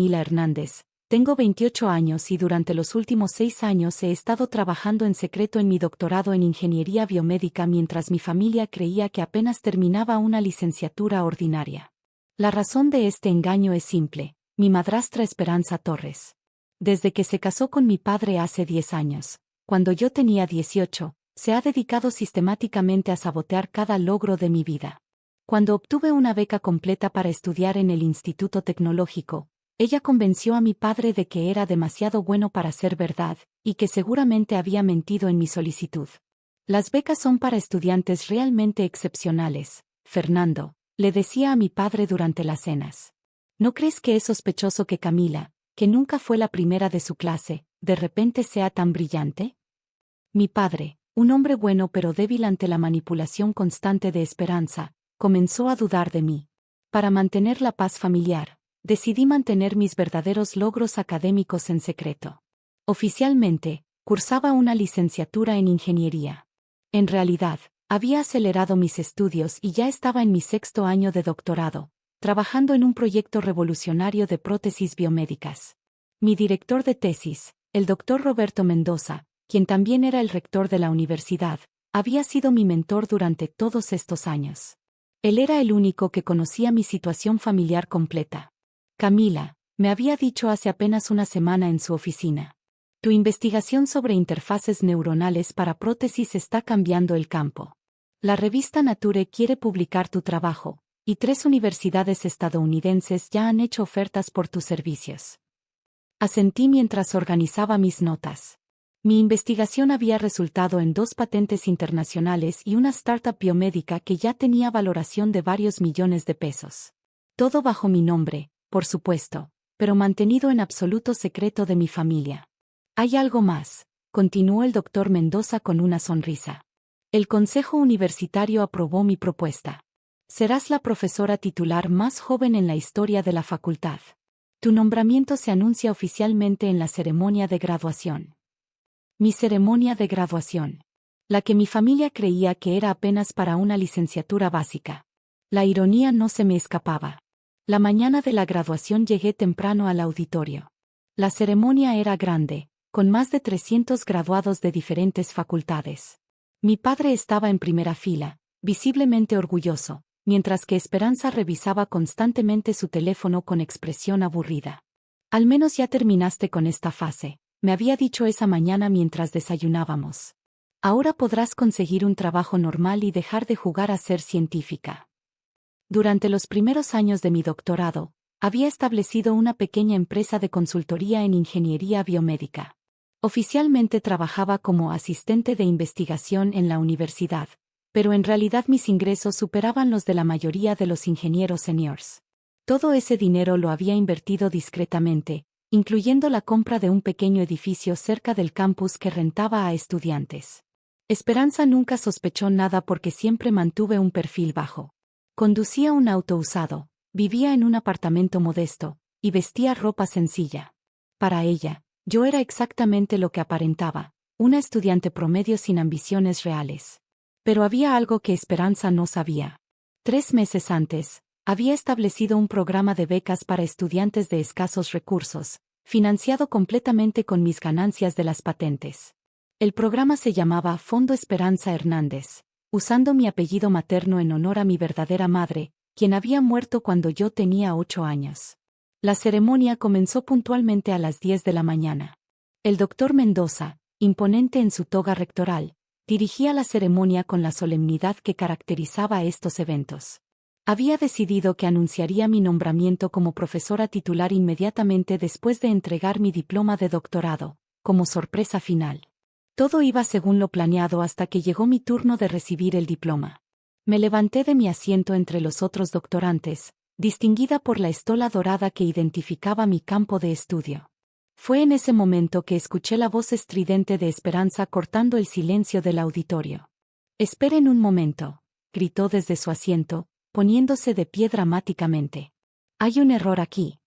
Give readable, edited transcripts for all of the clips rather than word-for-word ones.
Camila Hernández. Tengo 28 años y durante los últimos 6 años he estado trabajando en secreto en mi doctorado en ingeniería biomédica mientras mi familia creía que apenas terminaba una licenciatura ordinaria. La razón de este engaño es simple: mi madrastra Esperanza Torres. Desde que se casó con mi padre hace 10 años, cuando yo tenía 18, se ha dedicado sistemáticamente a sabotear cada logro de mi vida. Cuando obtuve una beca completa para estudiar en el Instituto Tecnológico, ella convenció a mi padre de que era demasiado bueno para ser verdad, y que seguramente había mentido en mi solicitud. Las becas son para estudiantes realmente excepcionales, Fernando, le decía a mi padre durante las cenas. ¿No crees que es sospechoso que Camila, que nunca fue la primera de su clase, de repente sea tan brillante? Mi padre, un hombre bueno pero débil ante la manipulación constante de Esperanza, comenzó a dudar de mí. Para mantener la paz familiar, decidí mantener mis verdaderos logros académicos en secreto. Oficialmente, cursaba una licenciatura en ingeniería. En realidad, había acelerado mis estudios y ya estaba en mi 6º año de doctorado, trabajando en un proyecto revolucionario de prótesis biomédicas. Mi director de tesis, el doctor Roberto Mendoza, quien también era el rector de la universidad, había sido mi mentor durante todos estos años. Él era el único que conocía mi situación familiar completa. Camila, me había dicho hace apenas una semana en su oficina. Tu investigación sobre interfaces neuronales para prótesis está cambiando el campo. La revista Nature quiere publicar tu trabajo, y 3 universidades estadounidenses ya han hecho ofertas por tus servicios. Asentí mientras organizaba mis notas. Mi investigación había resultado en 2 patentes internacionales y una startup biomédica que ya tenía valoración de varios millones de pesos. Todo bajo mi nombre, por supuesto, pero mantenido en absoluto secreto de mi familia. Hay algo más, continuó el doctor Mendoza con una sonrisa. El Consejo Universitario aprobó mi propuesta. Serás la profesora titular más joven en la historia de la facultad. Tu nombramiento se anuncia oficialmente en la ceremonia de graduación. Mi ceremonia de graduación. La que mi familia creía que era apenas para una licenciatura básica. La ironía no se me escapaba. La mañana de la graduación llegué temprano al auditorio. La ceremonia era grande, con más de 300 graduados de diferentes facultades. Mi padre estaba en primera fila, visiblemente orgulloso, mientras que Esperanza revisaba constantemente su teléfono con expresión aburrida. Al menos ya terminaste con esta fase, me había dicho esa mañana mientras desayunábamos. Ahora podrás conseguir un trabajo normal y dejar de jugar a ser científica. Durante los primeros años de mi doctorado, había establecido una pequeña empresa de consultoría en ingeniería biomédica. Oficialmente trabajaba como asistente de investigación en la universidad, pero en realidad mis ingresos superaban los de la mayoría de los ingenieros seniors. Todo ese dinero lo había invertido discretamente, incluyendo la compra de un pequeño edificio cerca del campus que rentaba a estudiantes. Esperanza nunca sospechó nada porque siempre mantuve un perfil bajo. Conducía un auto usado, vivía en un apartamento modesto, y vestía ropa sencilla. Para ella, yo era exactamente lo que aparentaba, una estudiante promedio sin ambiciones reales. Pero había algo que Esperanza no sabía. 3 meses antes, había establecido un programa de becas para estudiantes de escasos recursos, financiado completamente con mis ganancias de las patentes. El programa se llamaba Fondo Esperanza Hernández, usando mi apellido materno en honor a mi verdadera madre, quien había muerto cuando yo tenía 8 años. La ceremonia comenzó puntualmente a las 10 de la mañana. El doctor Mendoza, imponente en su toga rectoral, dirigía la ceremonia con la solemnidad que caracterizaba estos eventos. Había decidido que anunciaría mi nombramiento como profesora titular inmediatamente después de entregar mi diploma de doctorado, como sorpresa final. Todo iba según lo planeado hasta que llegó mi turno de recibir el diploma. Me levanté de mi asiento entre los otros doctorantes, distinguida por la estola dorada que identificaba mi campo de estudio. Fue en ese momento que escuché la voz estridente de Esperanza cortando el silencio del auditorio. «Esperen un momento», gritó desde su asiento, poniéndose de pie dramáticamente. «Hay un error aquí».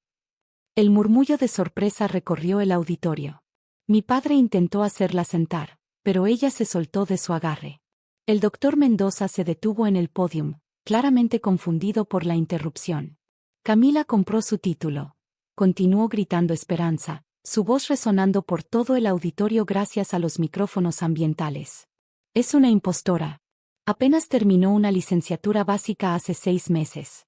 El murmullo de sorpresa recorrió el auditorio. Mi padre intentó hacerla sentar, pero ella se soltó de su agarre. El doctor Mendoza se detuvo en el podium, claramente confundido por la interrupción. Camila compró su título. continuó gritando Esperanza, su voz resonando por todo el auditorio gracias a los micrófonos ambientales. Es una impostora. Apenas terminó una licenciatura básica hace 6 meses.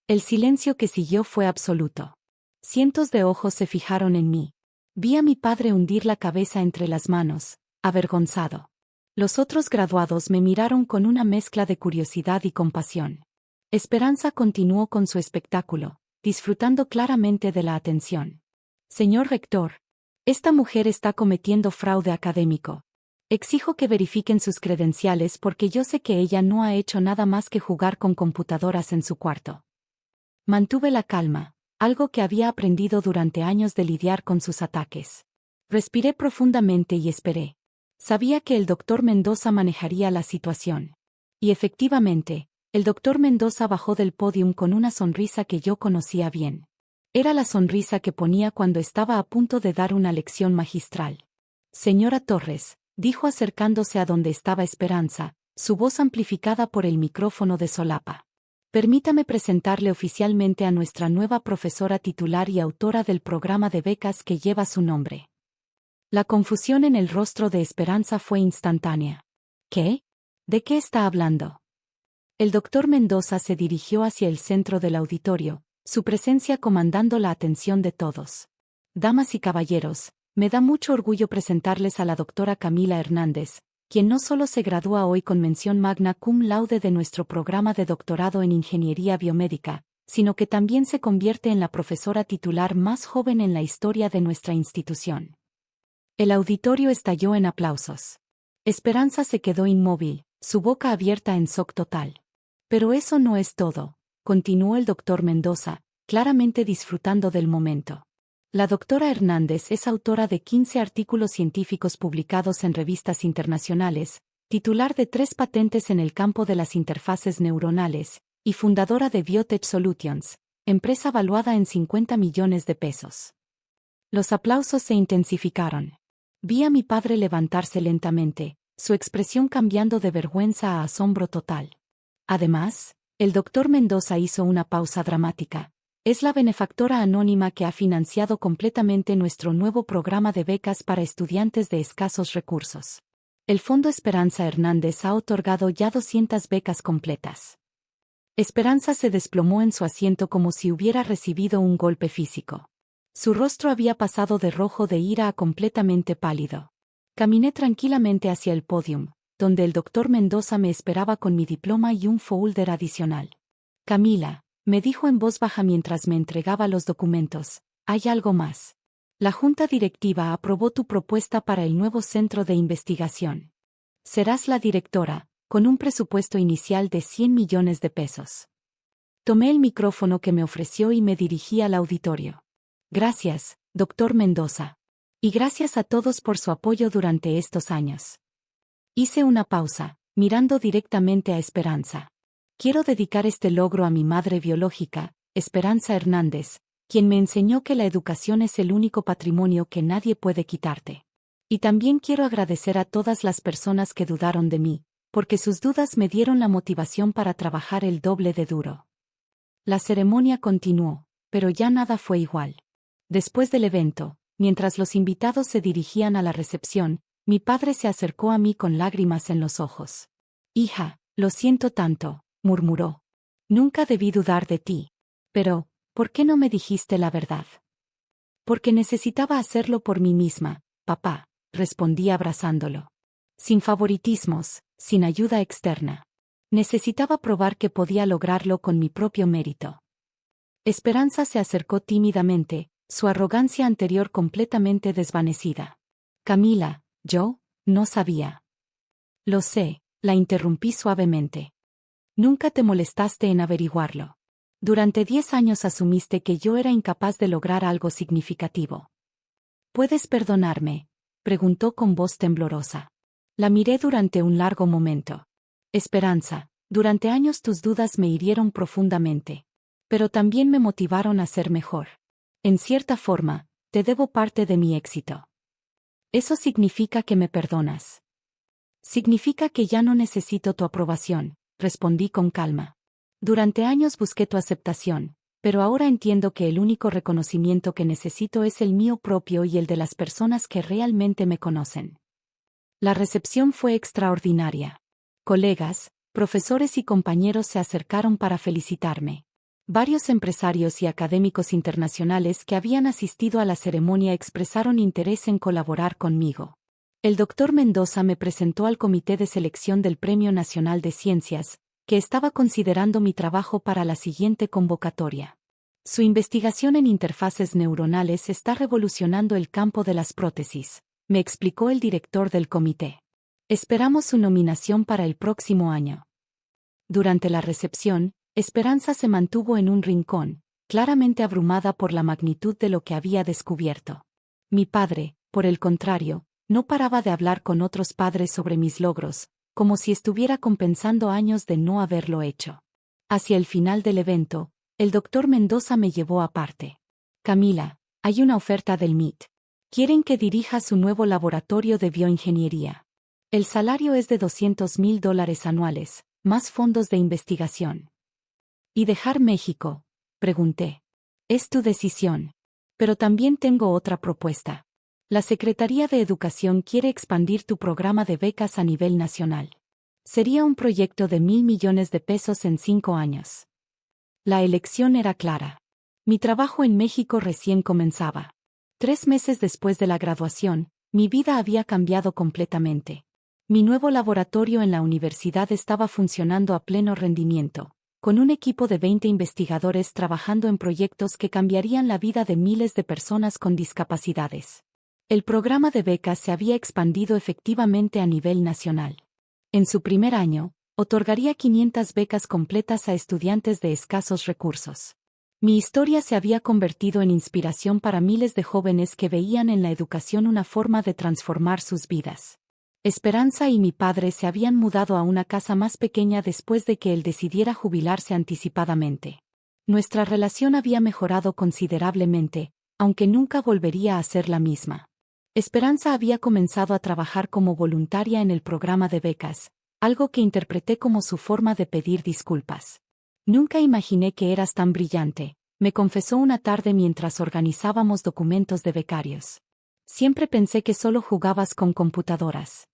El silencio que siguió fue absoluto. Cientos de ojos se fijaron en mí. Vi a mi padre hundir la cabeza entre las manos, avergonzado. Los otros graduados me miraron con una mezcla de curiosidad y compasión. Esperanza continuó con su espectáculo, disfrutando claramente de la atención. Señor rector, esta mujer está cometiendo fraude académico. Exijo que verifiquen sus credenciales porque yo sé que ella no ha hecho nada más que jugar con computadoras en su cuarto. Mantuve la calma, algo que había aprendido durante años de lidiar con sus ataques. Respiré profundamente y esperé. Sabía que el doctor Mendoza manejaría la situación. Y efectivamente, el doctor Mendoza bajó del pódium con una sonrisa que yo conocía bien. Era la sonrisa que ponía cuando estaba a punto de dar una lección magistral. Señora Torres, dijo acercándose a donde estaba Esperanza, su voz amplificada por el micrófono de solapa. Permítame presentarle oficialmente a nuestra nueva profesora titular y autora del programa de becas que lleva su nombre. La confusión en el rostro de Esperanza fue instantánea. ¿Qué? ¿De qué está hablando? El doctor Mendoza se dirigió hacia el centro del auditorio, su presencia comandando la atención de todos. Damas y caballeros, me da mucho orgullo presentarles a la doctora Camila Hernández, quien no solo se gradúa hoy con mención magna cum laude de nuestro programa de doctorado en Ingeniería Biomédica, sino que también se convierte en la profesora titular más joven en la historia de nuestra institución. El auditorio estalló en aplausos. Esperanza se quedó inmóvil, su boca abierta en shock total. Pero eso no es todo, continuó el doctor Mendoza, claramente disfrutando del momento. La doctora Hernández es autora de 15 artículos científicos publicados en revistas internacionales, titular de 3 patentes en el campo de las interfaces neuronales, y fundadora de Biotech Solutions, empresa valuada en 50 millones de pesos. Los aplausos se intensificaron. Vi a mi padre levantarse lentamente, su expresión cambiando de vergüenza a asombro total. Además, el doctor Mendoza hizo una pausa dramática. Es la benefactora anónima que ha financiado completamente nuestro nuevo programa de becas para estudiantes de escasos recursos. El Fondo Esperanza Hernández ha otorgado ya 200 becas completas. Esperanza se desplomó en su asiento como si hubiera recibido un golpe físico. Su rostro había pasado de rojo de ira a completamente pálido. Caminé tranquilamente hacia el pódium, donde el doctor Mendoza me esperaba con mi diploma y un folder adicional. Camila, me dijo en voz baja mientras me entregaba los documentos, hay algo más. La Junta Directiva aprobó tu propuesta para el nuevo centro de investigación. Serás la directora, con un presupuesto inicial de 100 millones de pesos. Tomé el micrófono que me ofreció y me dirigí al auditorio. Gracias, doctor Mendoza. Y gracias a todos por su apoyo durante estos años. Hice una pausa, mirando directamente a Esperanza. Quiero dedicar este logro a mi madre biológica, Esperanza Hernández, quien me enseñó que la educación es el único patrimonio que nadie puede quitarte. Y también quiero agradecer a todas las personas que dudaron de mí, porque sus dudas me dieron la motivación para trabajar el doble de duro. La ceremonia continuó, pero ya nada fue igual. Después del evento, mientras los invitados se dirigían a la recepción, mi padre se acercó a mí con lágrimas en los ojos. Hija, lo siento tanto, murmuró. Nunca debí dudar de ti. Pero, ¿por qué no me dijiste la verdad? Porque necesitaba hacerlo por mí misma, papá, respondí abrazándolo. Sin favoritismos, sin ayuda externa. Necesitaba probar que podía lograrlo con mi propio mérito. Esperanza se acercó tímidamente, su arrogancia anterior completamente desvanecida. Camila, yo, no sabía. Lo sé, la interrumpí suavemente. Nunca te molestaste en averiguarlo. Durante 10 años asumiste que yo era incapaz de lograr algo significativo. ¿Puedes perdonarme?, preguntó con voz temblorosa. La miré durante un largo momento. Esperanza, durante años tus dudas me hirieron profundamente. Pero también me motivaron a ser mejor. En cierta forma, te debo parte de mi éxito. Eso significa que me perdonas. Significa que ya no necesito tu aprobación, respondí con calma. Durante años busqué tu aceptación, Pero ahora entiendo que el único reconocimiento que necesito es el mío propio y el de las personas que realmente me conocen. La recepción fue extraordinaria. Colegas, profesores y compañeros se acercaron para felicitarme. Varios empresarios y académicos internacionales que habían asistido a la ceremonia expresaron interés en colaborar conmigo. El doctor Mendoza me presentó al Comité de Selección del Premio Nacional de Ciencias, que estaba considerando mi trabajo para la siguiente convocatoria. Su investigación en interfaces neuronales está revolucionando el campo de las prótesis, me explicó el director del comité. Esperamos su nominación para el próximo año. Durante la recepción, Esperanza se mantuvo en un rincón, claramente abrumada por la magnitud de lo que había descubierto. Mi padre, por el contrario, no paraba de hablar con otros padres sobre mis logros, como si estuviera compensando años de no haberlo hecho. Hacia el final del evento, el doctor Mendoza me llevó aparte. Camila, hay una oferta del MIT. Quieren que dirija su nuevo laboratorio de bioingeniería. El salario es de $200,000 anuales, más fondos de investigación. ¿Y dejar México? Pregunté. Es tu decisión. Pero también tengo otra propuesta. La Secretaría de Educación quiere expandir tu programa de becas a nivel nacional. Sería un proyecto de $1,000 millones en 5 años. La elección era clara. Mi trabajo en México recién comenzaba. 3 meses después de la graduación, mi vida había cambiado completamente. Mi nuevo laboratorio en la universidad estaba funcionando a pleno rendimiento, con un equipo de 20 investigadores trabajando en proyectos que cambiarían la vida de miles de personas con discapacidades. El programa de becas se había expandido efectivamente a nivel nacional. En su primer año, otorgaría 500 becas completas a estudiantes de escasos recursos. Mi historia se había convertido en inspiración para miles de jóvenes que veían en la educación una forma de transformar sus vidas. Esperanza y mi padre se habían mudado a una casa más pequeña después de que él decidiera jubilarse anticipadamente. Nuestra relación había mejorado considerablemente, aunque nunca volvería a ser la misma. Esperanza había comenzado a trabajar como voluntaria en el programa de becas, algo que interpreté como su forma de pedir disculpas. Nunca imaginé que eras tan brillante, me confesó una tarde mientras organizábamos documentos de becarios. Siempre pensé que solo jugabas con computadoras.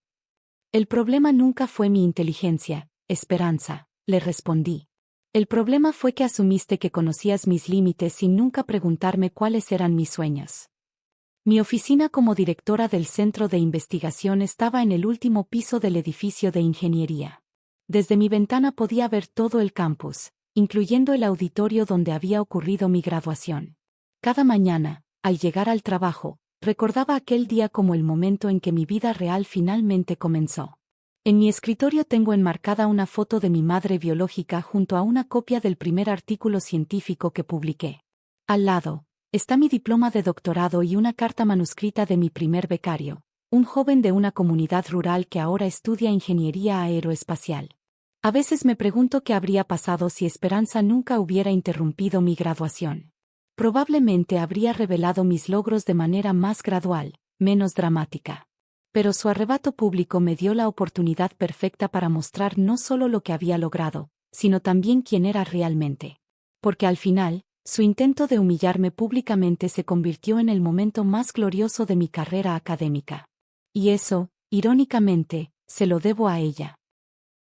El problema nunca fue mi inteligencia, Esperanza, le respondí. El problema fue que asumiste que conocías mis límites sin nunca preguntarme cuáles eran mis sueños. Mi oficina como directora del centro de investigación estaba en el último piso del edificio de ingeniería. Desde mi ventana podía ver todo el campus, incluyendo el auditorio donde había ocurrido mi graduación. Cada mañana, al llegar al trabajo, recordaba aquel día como el momento en que mi vida real finalmente comenzó. En mi escritorio tengo enmarcada una foto de mi madre biológica junto a una copia del primer artículo científico que publiqué. Al lado, está mi diploma de doctorado y una carta manuscrita de mi primer becario, un joven de una comunidad rural que ahora estudia ingeniería aeroespacial. A veces me pregunto qué habría pasado si Esperanza nunca hubiera interrumpido mi graduación. Probablemente habría revelado mis logros de manera más gradual, menos dramática. Pero su arrebato público me dio la oportunidad perfecta para mostrar no solo lo que había logrado, sino también quién era realmente. Porque al final, su intento de humillarme públicamente se convirtió en el momento más glorioso de mi carrera académica. Y eso, irónicamente, se lo debo a ella.